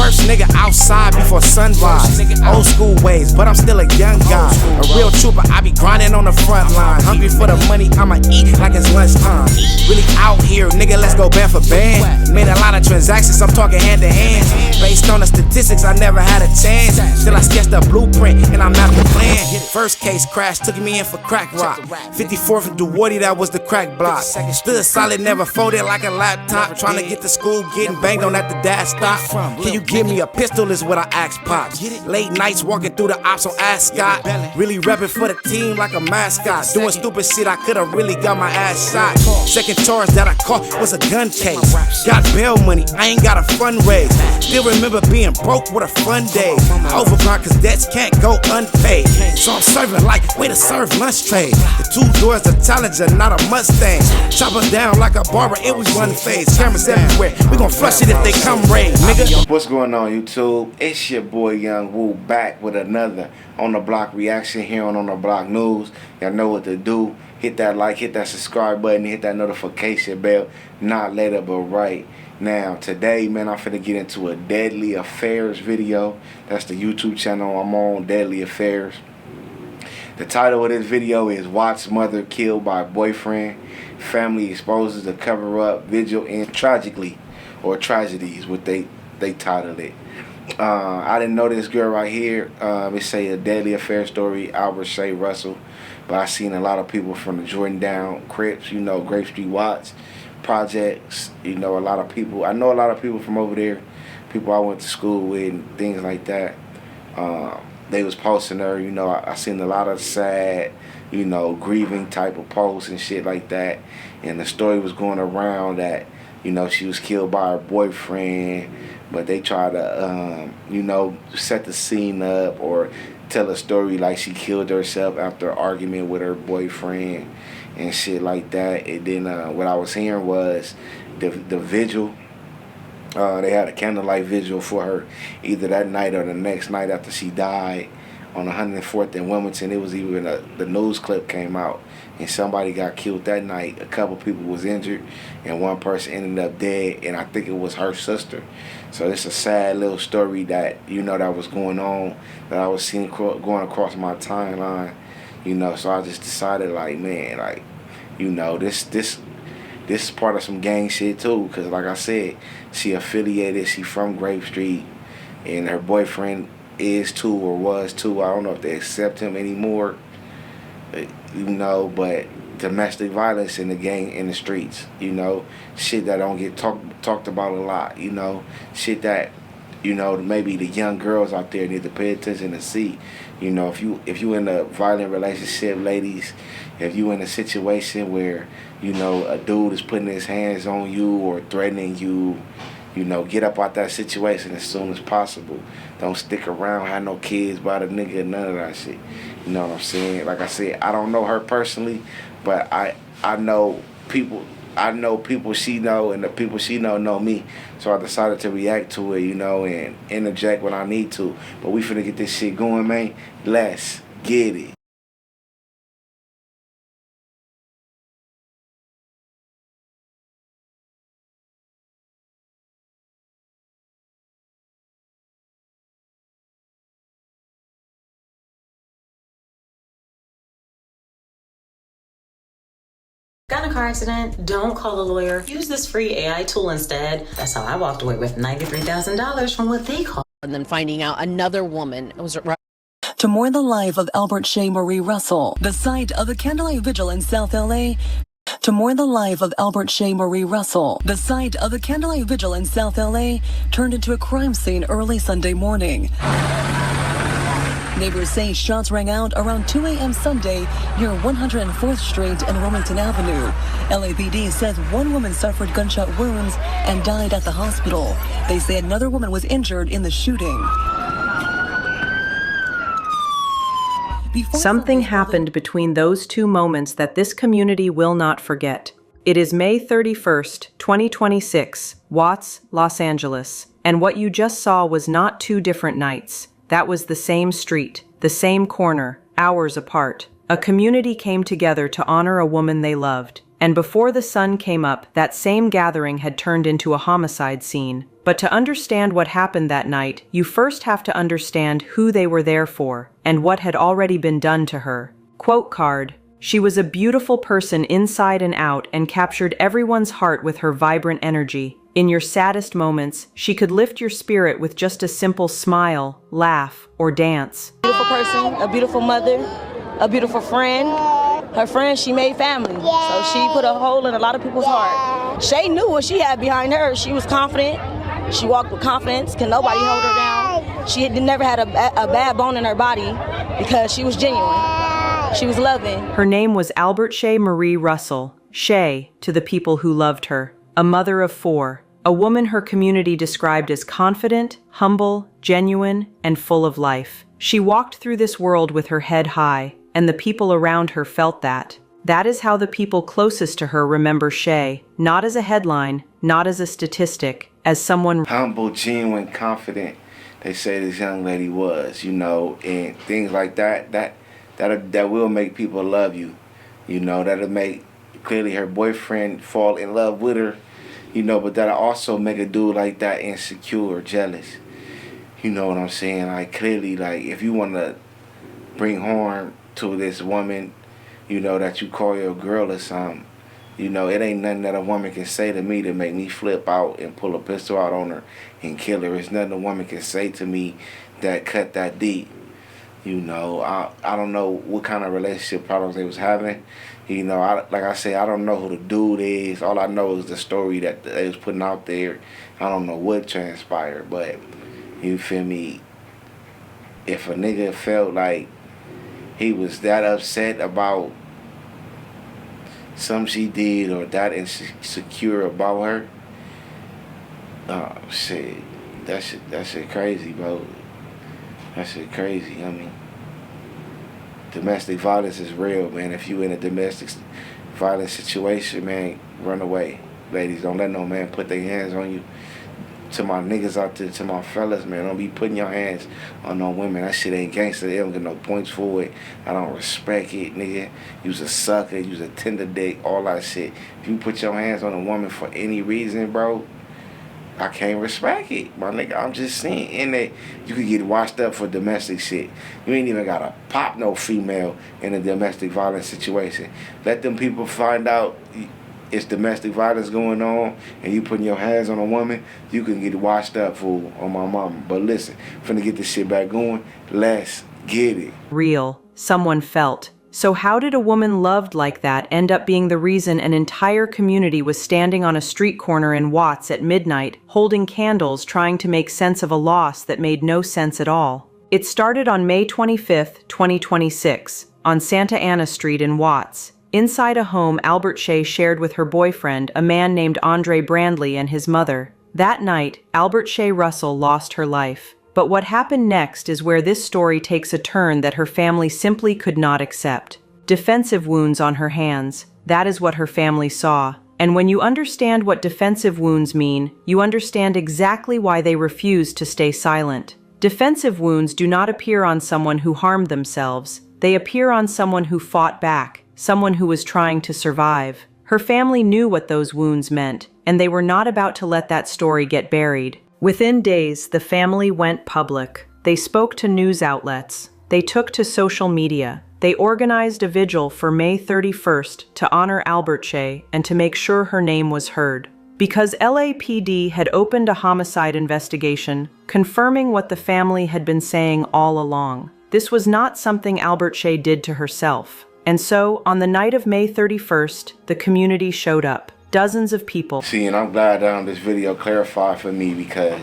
First nigga outside before sunrise. Old school ways, but I'm still a young guy. A real trooper, I be grinding on the front line. Hungry for the money, I'ma eat like it's lunchtime. Really out here, nigga, let's go band for band. Made a lot of transactions, I'm talking hand to hand. Based on the statistics, I never had a chance. Still I sketched a blueprint and I'm out the plan. First case crash, took me in for crack rock. 54th and Duwarty, that was the crack block. Stood solid, never folded like a laptop. Trying to get to school, getting banged on at the dad stop. Can you give me a pistol is what I asked Pops. Late nights walking through the ops on Ascot. Really repping for the team like a mascot. Doing stupid shit, I could've really got my ass shot. Second charge that I caught was a gun case. Got bail money, I ain't got a fundraise. Still remember being broke with a fun day. Overgrind cause debts can't go unpaid. So I'm serving like way to serve lunch trade. The two doors a Challenger, not a Mustang. Chop her down like a barber, it was one phase. Cameras everywhere, we gon' flush it if they come raid, nigga. What's going on, YouTube? It's your boy Young Woo back with another On The Block reaction here on The Block News. Y'all know what to do. Hit that like, hit that subscribe button, hit that notification bell. Not later, but right now. Today, man, I'm finna get into a Deadly Affairs video. That's the YouTube channel I'm on, Deadly Affairs. The title of this video is Watt's Mother Killed by Boyfriend. Family exposes the cover-up, vigil, and tragically, or tragedies, what they titled it. I didn't know this girl right here. It say a Deadly Affair story, Albert Shea Russell. But I seen a lot of people from the Jordan Down Crips, you know, Grape Street Watts projects. You know, a lot of people. I know a lot of people from over there, people I went to school with and things like that. They was posting her, you know, I seen a lot of sad, you know, grieving type of posts and shit like that. And the story was going around that, you know, she was killed by her boyfriend, but they try to, you know, set the scene up or tell a story like she killed herself after an argument with her boyfriend and shit like that. And then what I was hearing was the vigil. They had a candlelight vigil for her either that night or the next night after she died on 104th in Wilmington. It was even the news clip came out and somebody got killed that night. A couple people was injured and one person ended up dead, and I think it was her sister. So it's a sad little story that, you know, that was going on, that I was seeing going across my timeline, you know. So I just decided, like, man, like, you know, this is part of some gang shit too, because like I said, she affiliated, she from Grape Street, and her boyfriend is too or was too. I don't know if they accept him anymore, you know, but domestic violence in the gang, in the streets, you know, shit that don't get talked about a lot, you know, shit that, you know, maybe the young girls out there need to pay attention to see. You know, if you in a violent relationship, ladies, if you in a situation where, you know, a dude is putting his hands on you or threatening you, you know, get up out that situation as soon as possible. Don't stick around, have no kids by the nigga, none of that shit. You know what I'm saying? Like I said, I don't know her personally, but I know people. I know people she know, and the people she know me. So I decided to react to it, you know, and interject when I need to. But we finna get this shit going, man. Let's get it. Got in a car accident? Don't call a lawyer. Use this free AI tool instead. That's how I walked away with $93,000 from what they call. And then finding out another woman was. To mourn the life of Albert Shea Marie Russell, the site of a candlelight vigil in South LA. To mourn the life of Albert Shea Marie Russell, the site of a candlelight vigil in South LA turned into a crime scene early Sunday morning. Neighbors say shots rang out around 2 a.m. Sunday near 104th Street and Wilmington Avenue. LAPD says one woman suffered gunshot wounds and died at the hospital. They say another woman was injured in the shooting. Something happened between those two moments that this community will not forget. It is May 31st, 2026, Watts, Los Angeles. And what you just saw was not two different nights. That was the same street, the same corner, hours apart. A community came together to honor a woman they loved. and before the sun came up, that same gathering had turned into a homicide scene. But to understand what happened that night, you first have to understand who they were there for, and what had already been done to her. Quote card: "She was a beautiful person inside and out and captured everyone's heart with her vibrant energy. In your saddest moments, she could lift your spirit with just a simple smile, laugh, or dance." Beautiful person, a beautiful mother, a beautiful friend. Her friends, she made family. So she put a hole in a lot of people's heart. Shay knew what she had behind her. She was confident. She walked with confidence. Can nobody hold her down? She had never had a bad bone in her body because she was genuine. She was loving. Her name was Albert Shay Marie Russell, Shay to the people who loved her. A mother of 4, a woman her community described as confident, humble, genuine, and full of life. She walked through this world with her head high, and the people around her felt that. That is how the people closest to her remember Shay, not as a headline, not as a statistic, as someone humble, genuine, confident. They say this young lady was, and things like that will make people love you. That'll make clearly her boyfriend fall in love with her, but that'll also make a dude like that insecure, jealous. You know what I'm saying? Like, clearly, like, if you want to bring harm to this woman, that you call your girl or something, it ain't nothing that a woman can say to me to make me flip out and pull a pistol out on her and kill her. It's nothing a woman can say to me that cut that deep. I don't know what kind of relationship problems they was having. Like I say, I don't know who the dude is. All I know is the story that they was putting out there. I don't know what transpired, but you feel me? If a nigga felt like he was that upset about something she did or that insecure about her, shit, that shit crazy, bro. That shit crazy. I mean, domestic violence is real, man. If you in a domestic violence situation, man, run away. Ladies, don't let no man put their hands on you. To my niggas out there, to my fellas, man, don't be putting your hands on no women. That shit ain't gangster. They don't get no points for it. I don't respect it, nigga. You's a sucker. You's a tender dick. All that shit. If you put your hands on a woman for any reason, bro, I can't respect it, my nigga. I'm just saying, in that you could get washed up for domestic shit. You ain't even gotta pop no female in a domestic violence situation. Let them people find out it's domestic violence going on and you putting your hands on a woman, you can get washed up, fool, on my mama. But listen, finna get this shit back going. Let's get it. Real, someone felt. So how did a woman loved like that end up being the reason an entire community was standing on a street corner in Watts at midnight, holding candles, trying to make sense of a loss that made no sense at all? It started on May 25th, 2026, on Santa Ana Street in Watts. Inside a home Albert Shay shared with her boyfriend, a man named Andre Brandley, and his mother. That night, Albert Shay Russell lost her life. But what happened next is where this story takes a turn that her family simply could not accept. Defensive wounds on her hands. That is what her family saw. And when you understand what defensive wounds mean, you understand exactly why they refuse to stay silent. Defensive wounds do not appear on someone who harmed themselves. They appear on someone who fought back, someone who was trying to survive. Her family knew what those wounds meant, and they were not about to let that story get buried. Within days, the family went public. They spoke to news outlets. They took to social media. They organized a vigil for May 31st to honor Albert Shay and to make sure her name was heard. Because LAPD had opened a homicide investigation, confirming what the family had been saying all along. This was not something Albert Shay did to herself. And so, on the night of May 31st, the community showed up. Dozens of people. See, and I'm glad this video clarified for me because,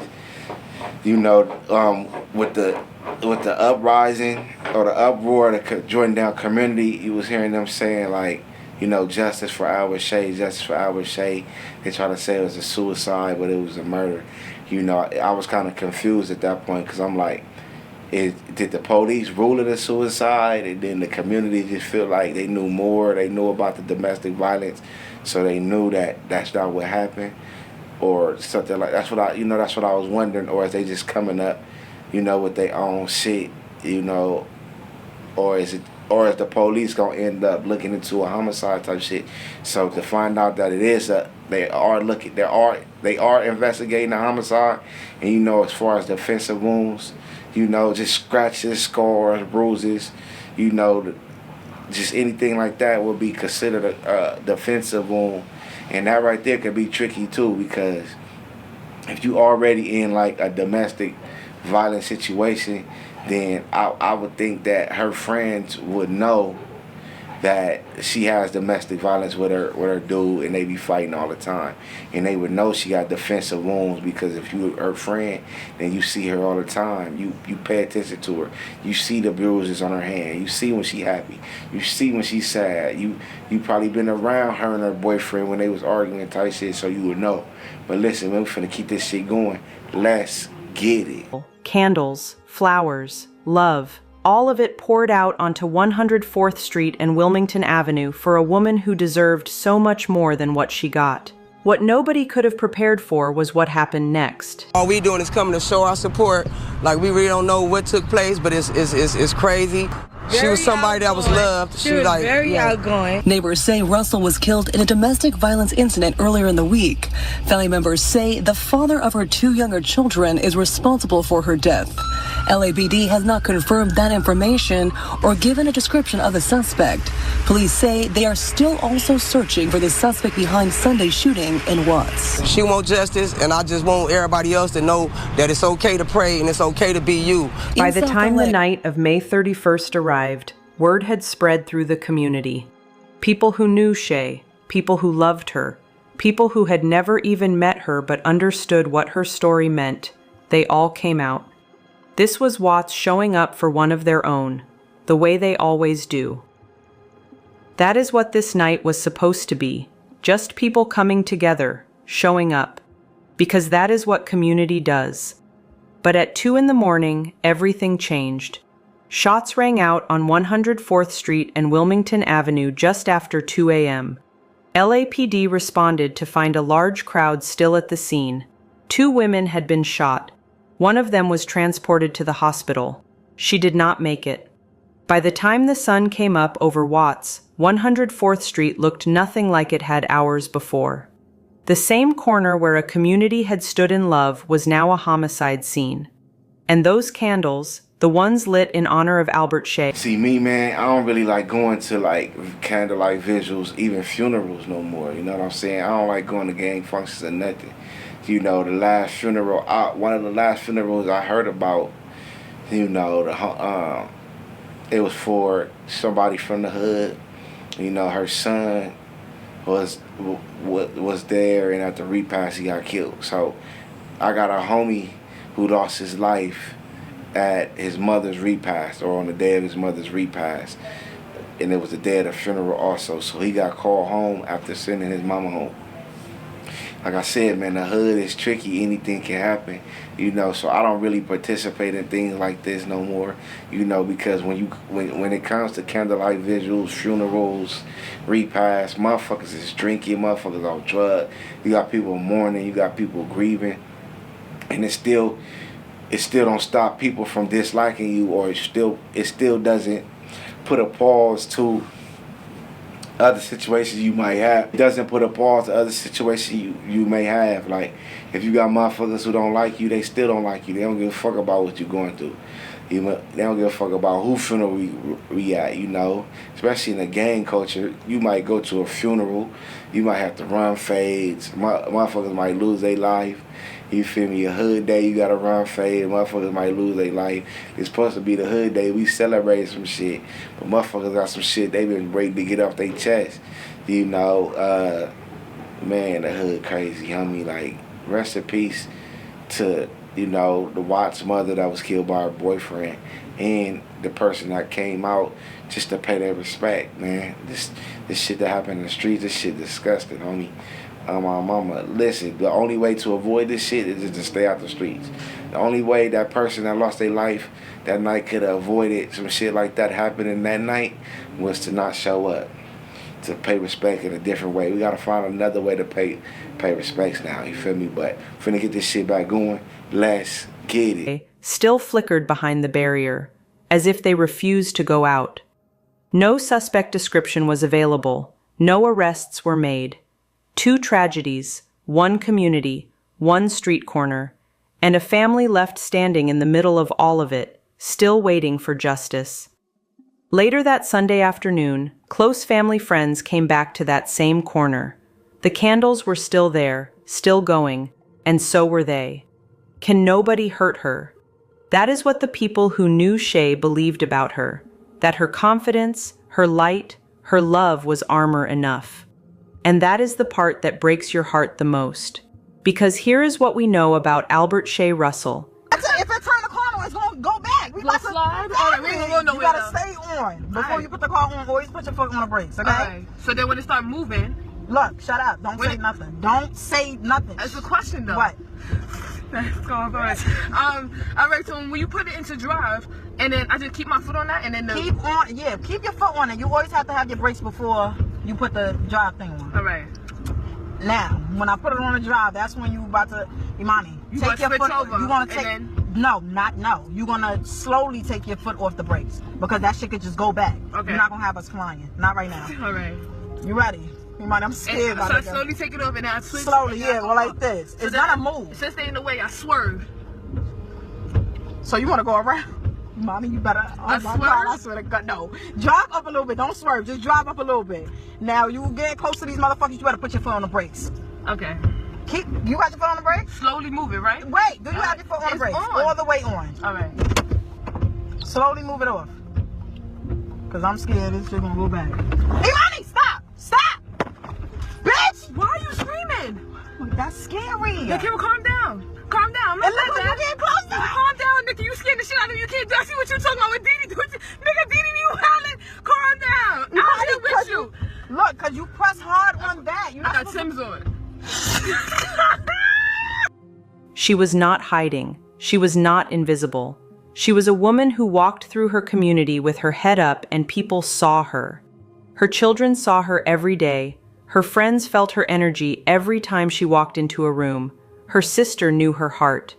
with the uprising or the uproar, the Jordan Down community, you was hearing them saying like, justice for Albert Shay, justice for Albert Shay. They try to say it was a suicide, but it was a murder. I was kind of confused at that point because I'm like, did the police rule it a suicide? And then the community just feel like they knew more. They knew about the domestic violence, so they knew that that's not what happened, or something like that's what I was wondering. Or is they just coming up, with their own shit, or is it or is the police gonna end up looking into a homicide type shit? So to find out that it is they are investigating a homicide, and you know, as far as defensive wounds, you know, just scratches, scars, bruises, you know, just anything like that would be considered a defensive wound, and that right there could be tricky too, because if you already in like a domestic violent situation, then I would think that her friends would know that she has domestic violence with her dude, and they be fighting all the time, and they would know she got defensive wounds, because if you her friend, then you see her all the time, you pay attention to her, you see the bruises on her hand, you see when she happy, you see when she's sad, you probably been around her and her boyfriend when they was arguing type shit, so you would know. But listen, man, we finna keep this shit going. Let's get it. Candles, flowers, love, all of it poured out onto 104th Street and Wilmington Avenue for a woman who deserved so much more than what she got. What nobody could have prepared for was what happened next. All we doing is coming to show our support. Like, we really don't know what took place, but it's crazy. She was somebody that was loved. She was like, very outgoing. Neighbors say Russell was killed in a domestic violence incident earlier in the week. Family members say the father of her 2 younger children is responsible for her death. LAPD has not confirmed that information or given a description of the suspect. Police say they are still also searching for the suspect behind Sunday's shooting in Watts. She wants justice, and I just want everybody else to know that it's okay to pray and it's okay to be you. By the time the night of May 31st arrived, word had spread through the community. People who knew Shay, people who loved her, people who had never even met her but understood what her story meant, they all came out. This was Watts showing up for one of their own, the way they always do. That is what this night was supposed to be, just people coming together, showing up, because that is what community does. But at 2 in the morning, everything changed. Shots rang out on 104th Street and Wilmington Avenue just after 2 a.m. LAPD responded to find a large crowd still at the scene. 2 women had been shot. One of them was transported to the hospital. She did not make it. By the time the sun came up over Watts, 104th Street looked nothing like it had hours before. The same corner where a community had stood in love was now a homicide scene. And those candles, the ones lit in honor of Albert Shay. See, me, man, I don't really like going to like candlelight visuals, even funerals no more. You know what I'm saying? I don't like going to gang functions or nothing. You know, the last funeral, one of the last funerals I heard about, you know, it was for somebody from the hood. You know, her son was there, and at the repast he got killed. So I got a homie who lost his life at his mother's repast, or on the day of his mother's repast, and it was the day of the funeral also. So he got called home after sending his mama home. Like I said, man, the hood is tricky. Anything can happen, you know. So I don't really participate in things like this no more, you know, because when it comes to candlelight visuals, funerals, repasts, motherfuckers is drinking, motherfuckers on drugs. You got people mourning, you got people grieving, and it still don't stop people from disliking you, or it still doesn't put a pause to other situations you might have. It doesn't put a pause to other situations you may have. Like, if you got motherfuckers who don't like you, they still don't like you. They don't give a fuck about what you're going through. They don't give a fuck about who funeral we at, you know. Especially in the gang culture, you might go to a funeral, you might have to run fades. Motherfuckers might lose their life. You feel me? A hood day, you gotta run fade. Motherfuckers might lose their life. It's supposed to be the hood day. We celebrate some shit. But motherfuckers got some shit they been ready to get off their chest. You know, man, the hood crazy, homie. Like, rest in peace to, you know, the Watts mother that was killed by her boyfriend, and the person that came out just to pay their respect, man. This shit that happened in the streets, this shit disgusting, homie. My mama, listen, the only way to avoid this shit is just to stay out the streets. The only way that person that lost their life that night could have avoided some shit like that happening that night was to not show up, to pay respect in a different way. We gotta find another way to pay respects now, you feel me? But finna get this shit back going. Let's get it. Still flickered behind the barrier, as if they refused to go out. No suspect description was available. No arrests were made. 2 tragedies, 1 community, 1 street corner, and a family left standing in the middle of all of it, still waiting for justice. Later that Sunday afternoon, close family friends came back to that same corner. The candles were still there, still going, and so were they. Can nobody hurt her? That is what the people who knew Shay believed about her, that her confidence, her light, her love was armor enough. And that is the part that breaks your heart the most. Because here is what we know about Albert Shay Russell. If it turn the corner, it's going to go back. We about to slide. All right, we ain't gonna go nowhere. You got to stay on. Before you put the car on, always put your foot on the brakes, okay? Right. So then when it start moving... Look, shut up. Don't say nothing. Don't say nothing. That's a question, though. What? Go on. All right, so when you put it into drive, and then I just keep my foot on that, and then keep your foot on it. You always have to have your brakes before you put the drive thing on. All right. Now, when I put it on the drive, that's when you about to, Imani, you take your foot over. You gonna take? No. You're gonna slowly take your foot off the brakes because that shit could just go back. Okay. You're not gonna have us flying. Not right now. All right. You ready? Imani, I'm scared about it. So I slowly take it off and then I switch. Slowly, well, like this. It's not a move. Since they in the way, I swerve. So you wanna go around? Mommy, you better. Oh my God, I swear to God, no. Drive up a little bit. Don't swerve. Just drive up a little bit. Now, you get close to these motherfuckers, you better put your foot on the brakes. Okay. You got your foot on the brakes? Slowly move it, right? Wait, do you have your foot on the brakes? All the way on. All right. Slowly move it off. Because I'm scared this shit gonna go back. Imani, stop! Stop! Bitch! Why are you screaming? That's scary. Yeah, Kim, calm down. Calm down. It looks like you're getting close to it. Calm down, Nikki. You scared the shit out of me. You can't. I see what you're talking about with Didi. Nigga, Didi, you howling. Calm down. I'm here with you. Look, because you press hard on that. I got Tim's on. She was not hiding. She was not invisible. She was a woman who walked through her community with her head up and people saw her. Her children saw her every day. Her friends felt her energy every time she walked into a room. Her sister knew her heart.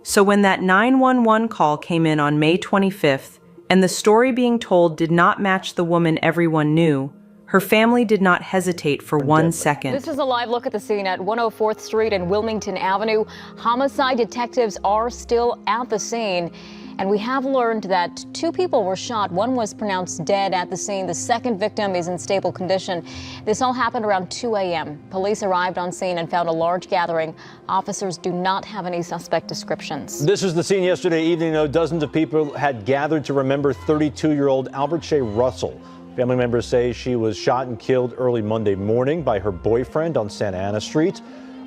So when that 911 call came in on May 25th, and the story being told did not match the woman everyone knew, her family did not hesitate for 1 second. This is a live look at the scene at 104th Street and Wilmington Avenue. Homicide detectives are still at the scene. And we have learned that 2 people were shot. One was pronounced dead at the scene. The second victim is in stable condition. This all happened around 2 a.m. Police arrived on scene and found a large gathering. Officers do not have any suspect descriptions. This was the scene yesterday evening, though. Dozens of people had gathered to remember 32-year-old Albert Shay Russell. Family members say she was shot and killed early Monday morning by her boyfriend on Santa Ana Street.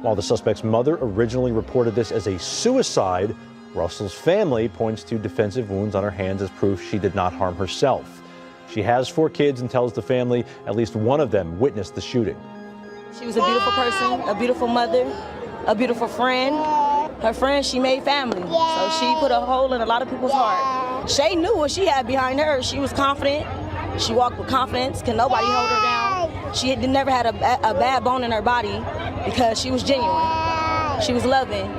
While the suspect's mother originally reported this as a suicide, Russell's family points to defensive wounds on her hands as proof she did not harm herself. She has 4 kids and tells the family at least one of them witnessed the shooting. She was a beautiful person, a beautiful mother, a beautiful friend. Her friend, she made family. So she put a hole in a lot of people's heart. Shay knew what she had behind her. She was confident. She walked with confidence. Can nobody hold her down? She never had a bad bone in her body because she was genuine. She was loving.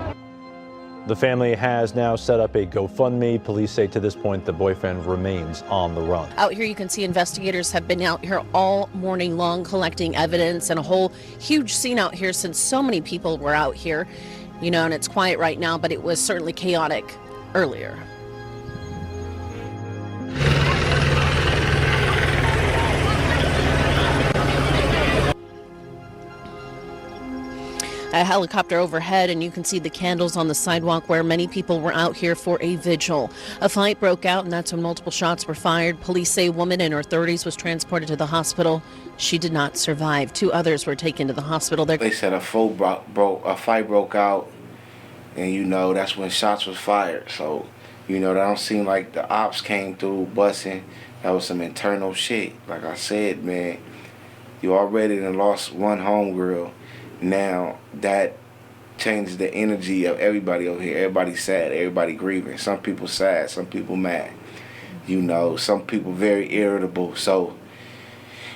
The family has now set up a GoFundMe. Police say to this point the boyfriend remains on the run. Out here you can see investigators have been out here all morning long collecting evidence, and a whole huge scene out here since so many people were out here. You know, and it's quiet right now, but it was certainly chaotic earlier. A helicopter overhead, and you can see the candles on the sidewalk where many people were out here for a vigil. A fight broke out, and that's when multiple shots were fired. Police say a woman in her 30s was transported to the hospital. She did not survive. 2 others were taken to the hospital. They said a fight broke out, and you know that's when shots was fired. So you know that don't seem like the ops came through busting. That was some internal shit. Like I said, man, you already done lost one homegirl. Now that changes the energy of everybody over here. Everybody sad, everybody grieving. Some people sad, some people mad. You know, some people very irritable. So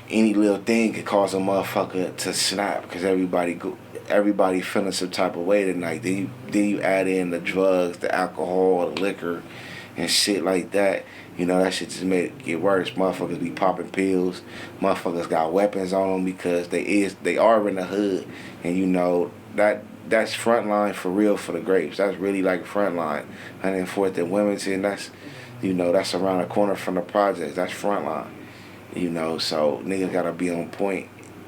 any little thing could cause a motherfucker to snap because everybody feeling some type of way tonight. Then you add in the drugs, the alcohol, the liquor, and shit like that. You know, that shit just made it get worse. Motherfuckers be popping pills. Motherfuckers got weapons on them because they are in the hood. And you know, that's frontline for real for the Grapes. That's really like frontline. 104th and Wilmington, that's, you know, that's around the corner from the projects. That's frontline. You know, so niggas gotta be on point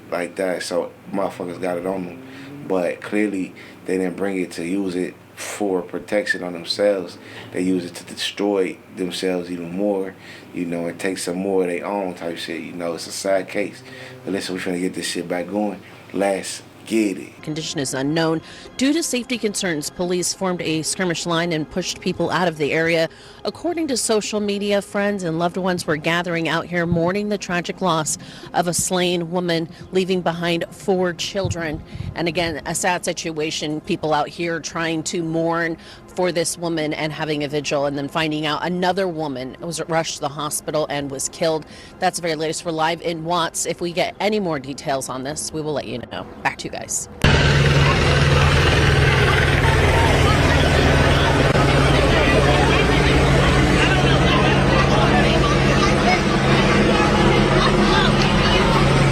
like that. So motherfuckers got it on them. But clearly they didn't bring it to use it for protection on themselves. They use it to destroy themselves even more, you know, and take some more of their own type shit. You know, it's a sad case. But listen, we finna get this shit back going. Let's get it. Condition is unknown. Due to safety concerns, police formed a skirmish line and pushed people out of the area. According to social media, friends and loved ones were gathering out here mourning the tragic loss of a slain woman, leaving behind 4 children. And again, a sad situation. People out here trying to mourn for this woman and having a vigil, and then finding out another woman was rushed to the hospital and was killed. That's the very latest. We're live in Watts. If we get any more details on this, we will let you know. Back to you guys.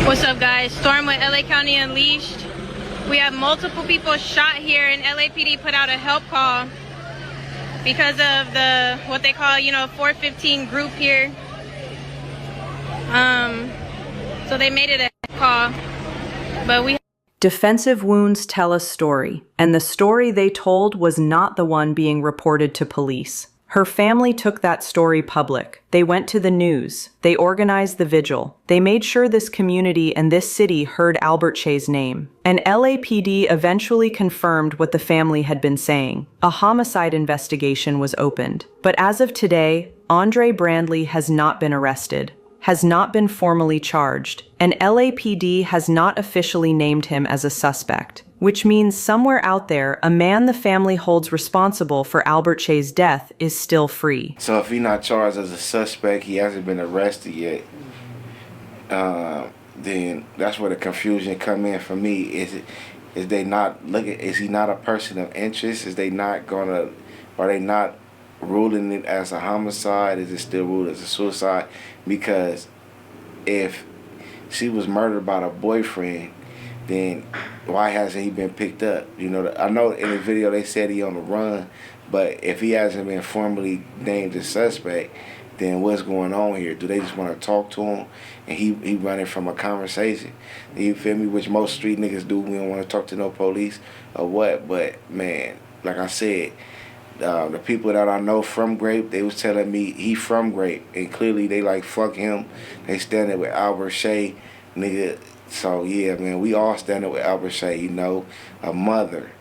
What's up, guys? Storm with LA County Unleashed. We have multiple people shot here, and LAPD put out a help call because of the what they call, 415 group here. So they made it a call, but we. Defensive wounds tell a story, and the story they told was not the one being reported to police. Her family took that story public. They went to the news. They organized the vigil. They made sure this community and this city heard Albert Shea's name. And LAPD eventually confirmed what the family had been saying. A homicide investigation was opened. But as of today, Andre Brandley has not been arrested, has not been formally charged, and LAPD has not officially named him as a suspect, which means somewhere out there, a man the family holds responsible for Albert Shea's death is still free. So if he's not charged as a suspect, he hasn't been arrested yet, then that's where the confusion come in for me. Is he not a person of interest? Are they not ruling it as a homicide? Is it still ruled as a suicide? Because if she was murdered by the boyfriend, then why hasn't he been picked up? You know, I know in the video they said he on the run, but if he hasn't been formally named as suspect, then what's going on here? Do they just want to talk to him and he running from a conversation? You feel me? Which most street niggas do. We don't want to talk to no police or what. But man, like I said, the people that I know from Grape, they was telling me he from Grape, and clearly they like fuck him. They standing with Albert Shea, nigga. So yeah, man, we all standing with Albert Shea. You know, a mother,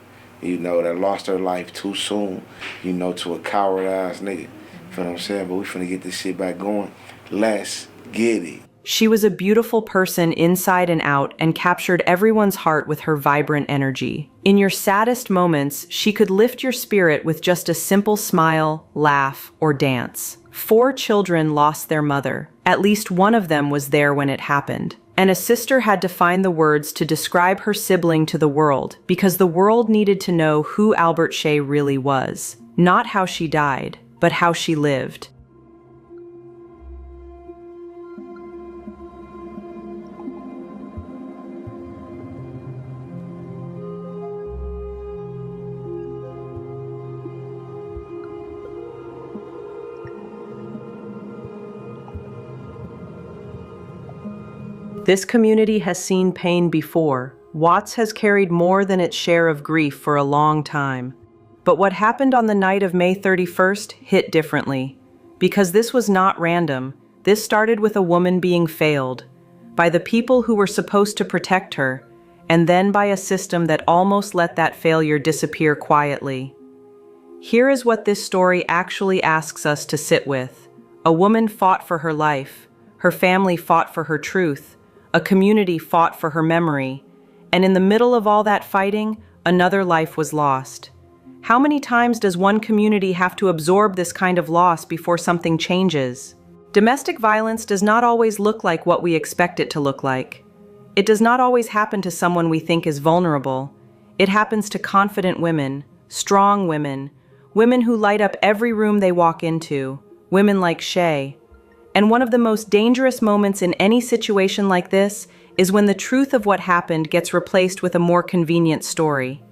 that lost her life too soon, to a coward ass nigga. You feel what I'm saying? But we finna get this shit back going. Let's get it. She was a beautiful person inside and out and captured everyone's heart with her vibrant energy. In your saddest moments, she could lift your spirit with just a simple smile, laugh, or dance. 4 children lost their mother. At least one of them was there when it happened. And a sister had to find the words to describe her sibling to the world because the world needed to know who Albert Shea really was. Not how she died, but how she lived. This community has seen pain before. Watts has carried more than its share of grief for a long time. But what happened on the night of May 31st hit differently. Because this was not random. This started with a woman being failed by the people who were supposed to protect her, and then by a system that almost let that failure disappear quietly. Here is what this story actually asks us to sit with. A woman fought for her life. Her family fought for her truth. A community fought for her memory, and in the middle of all that fighting, another life was lost. How many times does one community have to absorb this kind of loss before something changes? Domestic violence does not always look like what we expect it to look like. It does not always happen to someone we think is vulnerable. It happens to confident women, strong women, women who light up every room they walk into, women like Shay. And one of the most dangerous moments in any situation like this is when the truth of what happened gets replaced with a more convenient story.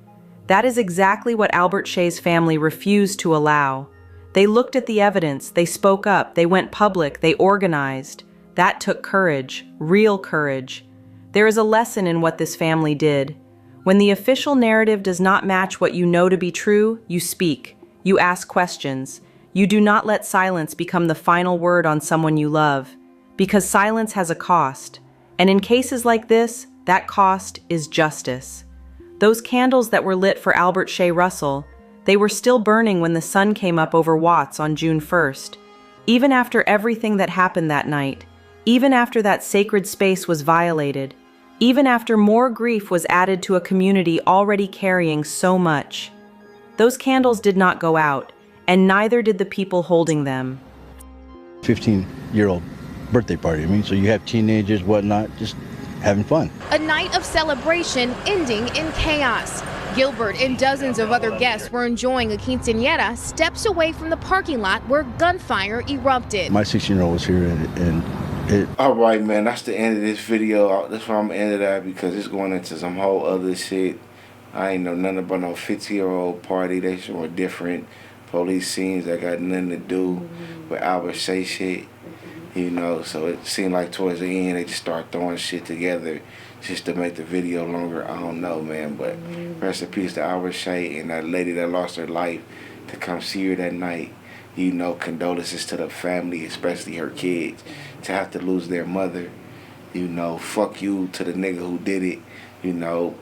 That is exactly what Albert Shay's family refused to allow. They looked at the evidence, they spoke up, they went public, they organized. That took courage, real courage. There is a lesson in what this family did. When the official narrative does not match what you know to be true, you speak, you ask questions. You do not let silence become the final word on someone you love, because silence has a cost. And in cases like this, that cost is justice. Those candles that were lit for Albert Shay Russell, they were still burning when the sun came up over Watts on June 1st. Even after everything that happened that night, even after that sacred space was violated, even after more grief was added to a community already carrying so much, those candles did not go out, and neither did the people holding them. 15-year-old birthday party, so you have teenagers, whatnot, just having fun. A night of celebration ending in chaos. Gilbert and dozens of other guests were enjoying a quinceañera steps away from the parking lot where gunfire erupted. My 16-year-old was here and all right, man, that's the end of this video. That's why I'm ending that, because it's going into some whole other shit. I ain't know nothing about no 50-year-old party. They were different police scenes that got nothing to do with Albert Shay shit. So it seemed like towards the end they just start throwing shit together just to make the video longer. I don't know, man, but rest in peace to Albert Shay and that lady that lost her life to come see her that night. Condolences to the family, especially her kids, to have to lose their mother. Fuck you to the nigga who did it.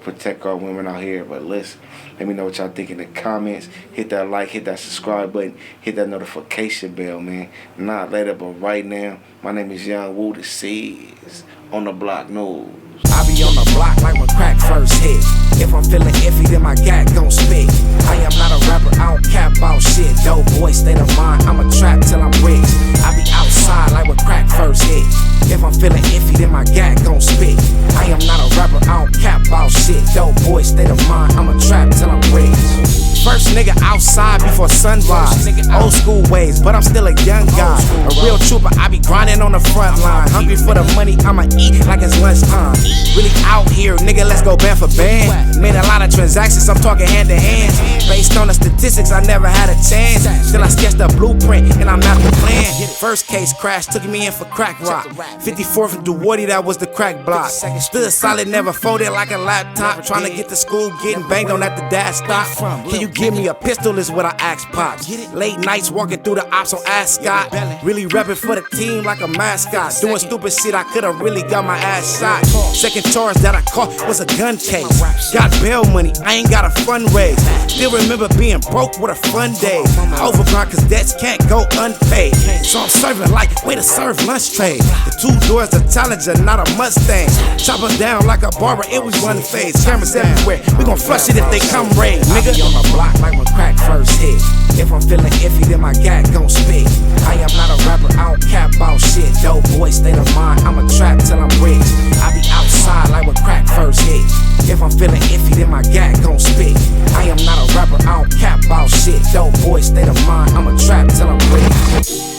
Protect our women out here. But listen, let me know what y'all think in the comments. Hit that like, hit that subscribe button, hit that notification bell, man. Not later, but right now, my name is Young Woo, the C's on the Block News. I be on the block like when crack first hit. If I'm feeling iffy, then my gag gon' spit. I am not a rapper, I don't cap about shit. Dope boy, state of mind, I'ma trap till I'm rich. I be outside like when crack first hit. If I'm feeling iffy, then my gag gon' spit. I am not a rapper, I don't cap about shit. Dope boy, state of mind, I'ma trap till I'm rich. First nigga outside before sunrise. Old school ways, but I'm still a young guy. A real trooper, I be grinding on the front line. Hungry for the money, I'ma eat like it's lunchtime. Really out here, nigga, let's go band for band. Made a lot of transactions, I'm talking hand to hand. Based on the statistics, I never had a chance. Still I sketched a blueprint and I mapped the plan. First case crash, took me in for crack rock. 54th and Duwarty, that was the crack block. Stood solid, never folded like a laptop. Trying to get to school, getting banged on at the dash stop. Can you give me a pistol is what I asked Pops. Late nights walking through the ops on Ascot. Really repping for the team like a mascot. Doing stupid shit, I could've really got my ass shot. Second charge that I caught was a gun case. Got bail money, I ain't got a fundraise. Still remember being broke with a fun day. Overgrind cause debts can't go unpaid. So I'm serving like way to serve lunch trade. The 2 doors a Challenger, not a Mustang. Chop them down like a barber, it was one phase. Cameras everywhere, we gon' flush it if they come raid, nigga. I be on the block like when crack first hit. If I'm feeling iffy, then my gag gon' spit. I am not a rapper, I don't cap about shit. Dope boy, state of mind, I'ma trap till I'm rich. I be outside like when crack first hit. If I'm feeling iffy, then my gag gon' spit. I am not a rapper, I don't cap about shit. Dope boy, state of mind, I'ma trap till I'm rich.